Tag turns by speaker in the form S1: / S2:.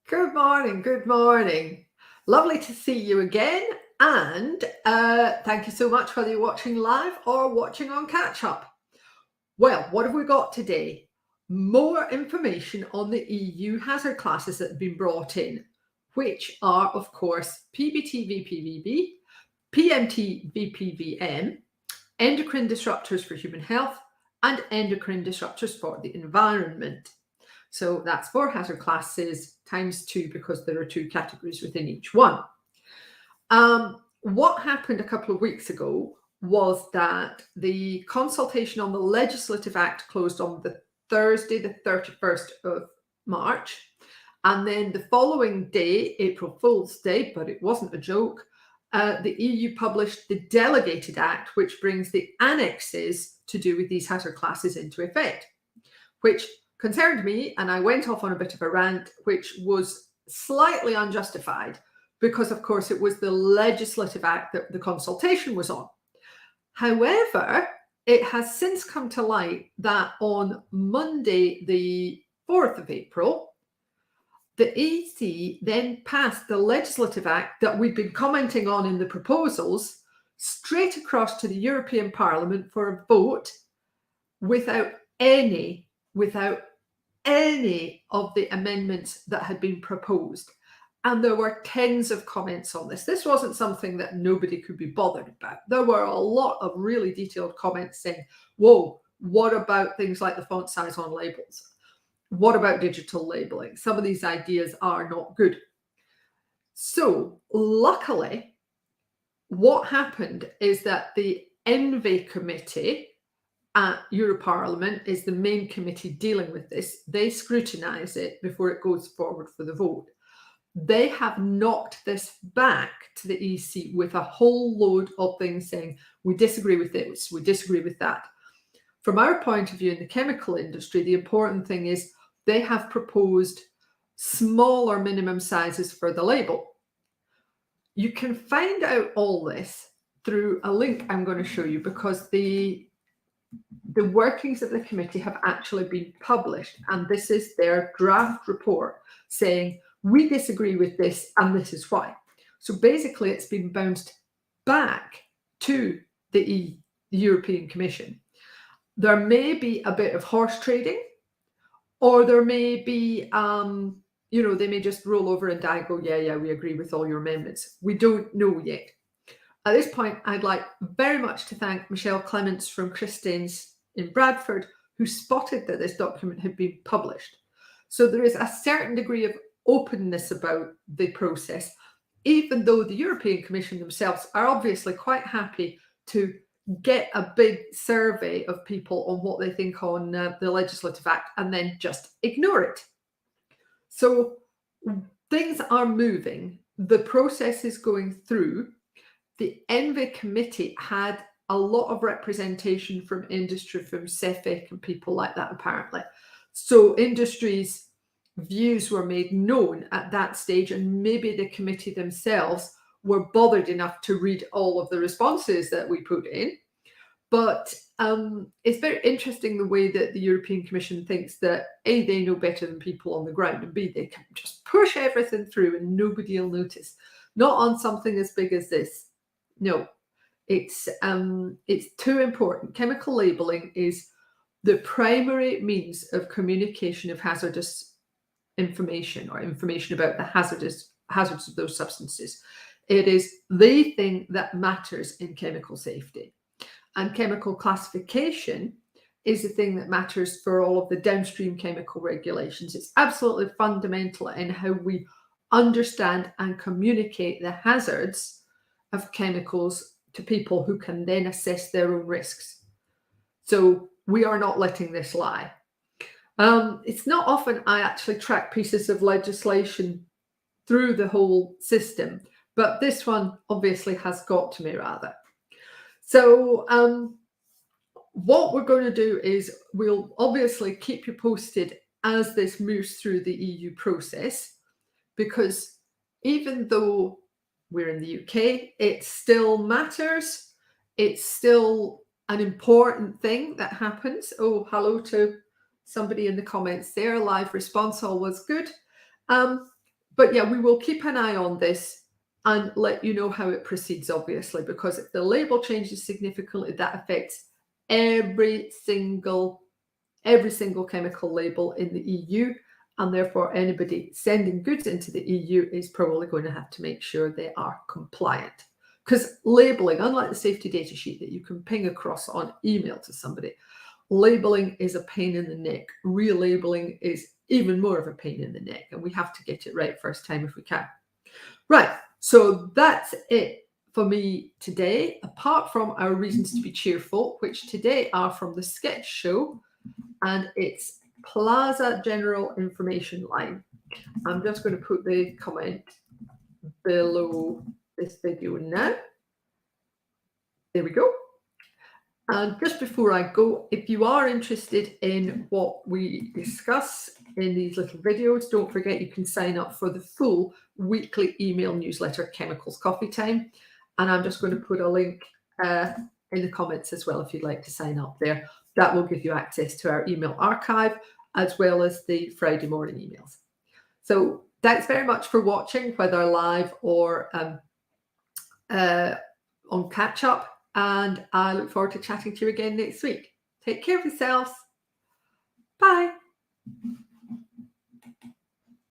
S1: Good morning. Good morning. Lovely to see you again. And thank you so much whether you're watching live or watching on catch up. Well, what have we got today? More information on the EU hazard classes that have been brought in, which are, of course, PBT-VPVB, PMT-VPVM, endocrine disruptors for human health, and endocrine disruptors for the environment. So that's 4 hazard classes times 2 because there are 2 categories within each one. What happened a couple of weeks ago was that the consultation on the Legislative Act closed on the Thursday, the 31st of March. And then the following day, April Fool's Day, but it wasn't a joke, the EU published the Delegated Act, which brings the annexes to do with these hazard classes into effect, which concerned me, and I went off on a bit of a rant, which was slightly unjustified because, of course, it was the Legislative Act that the consultation was on. However, it has since come to light that on Monday, the 4th of April, the EC then passed the Legislative Act that we've been commenting on in the proposals straight across to the European Parliament for a vote without any of the amendments that had been proposed. And there were tens of comments on this. This wasn't something that nobody could be bothered about. There were a lot of really detailed comments saying, whoa, what about things like the font size on labels? What about digital labeling? Some of these ideas are not good. So luckily, what happened is that the ENVI committee at Europarliament is the main committee dealing with this. They scrutinise it before it goes forward for the vote. They have knocked this back to the EC with a whole load of things saying, we disagree with this, we disagree with that. From our point of view in the chemical industry, the important thing is they have proposed smaller minimum sizes for the label. You can find out all this through a link I'm going to show you because the workings of the committee have actually been published, and this is their draft report saying we disagree with this and this is why. So basically it's been bounced back to the European Commission. There may be a bit of horse trading, or there may be they may just roll over and die, go, yeah, we agree with all your amendments. We don't know yet. At this point, I'd like very much to thank Michelle Clements from Christians in Bradford, who spotted that this document had been published. So there is a certain degree of openness about the process, even though the European Commission themselves are obviously quite happy to get a big survey of people on what they think on the Legislative Act and then just ignore it. So things are moving. The process is going through. The ENVI committee had a lot of representation from industry, from CEFIC and people like that, apparently. So industry's views were made known at that stage, and maybe the committee themselves were bothered enough to read all of the responses that we put in. But it's very interesting the way that the European Commission thinks that A, they know better than people on the ground, and B, they can just push everything through and nobody will notice. Not on something as big as this. No, it's too important. Chemical labeling is the primary means of communication of hazardous information or information about the hazards of those substances. It is the thing that matters in chemical safety. And chemical classification is the thing that matters for all of the downstream chemical regulations. It's absolutely fundamental in how we understand and communicate the hazards of chemicals to people who can then assess their own risks. So we are not letting this lie. It's not often I actually track pieces of legislation through the whole system, but this one obviously has got to me rather. So what we're going to do is we'll obviously keep you posted as this moves through the EU process, because even though we're in the UK, it still matters. It's still an important thing that happens. Oh, hello to somebody in the comments there. Live response, always good. But yeah, we will keep an eye on this and let you know how it proceeds, obviously, because if the label changes significantly, that affects every single chemical label in the EU, and therefore anybody sending goods into the EU is probably going to have to make sure they are compliant. Because labeling, unlike the safety data sheet that you can ping across on email to somebody, labeling is a pain in the neck. Relabeling is even more of a pain in the neck, and we have to get it right first time if we can. Right, so that's it for me today, apart from our reasons to be cheerful, which today are from the Sketch Show, and it's Plaza General Information Line. I'm just going to put the comment below this video now. There we go. And just before I go, if you are interested in what we discuss in these little videos, don't forget you can sign up for the full weekly email newsletter, Chemicals Coffee Time. And I'm just going to put a link in the comments as well if you'd like to sign up there. That will give you access to our email archive as well as the Friday morning emails. So thanks very much for watching, whether live or on catch up. And I look forward to chatting to you again next week. Take care of yourselves. Bye.